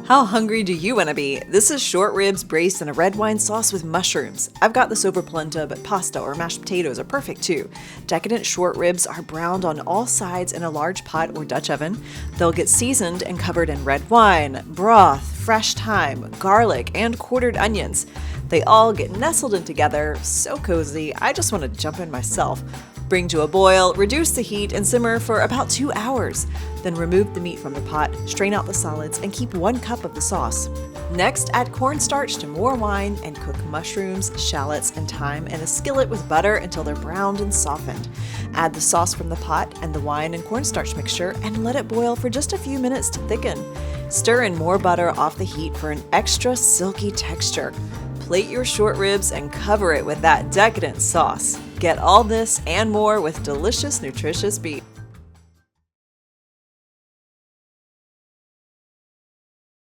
How hungry do you want to be? This is short ribs braised in a red wine sauce with mushrooms. I've got this over polenta, but pasta or mashed potatoes are perfect too. Decadent short ribs are browned on all sides in a large pot or Dutch oven. They'll get seasoned and covered in red wine, broth, fresh thyme, garlic, and quartered onions. They all get nestled in together, so cozy, I just want to jump in myself. Bring to a boil, reduce the heat, and simmer for about 2 hours. Then remove the meat from the pot, strain out the solids, and keep 1 cup of the sauce. Next, add cornstarch to more wine and cook mushrooms, shallots, and thyme in a skillet with butter until they're browned and softened. Add the sauce from the pot and the wine and cornstarch mixture and let it boil for just a few minutes to thicken. Stir in more butter off the heat for an extra silky texture. Plate your short ribs and cover it with that decadent sauce. Get all this and more with delicious, nutritious beef.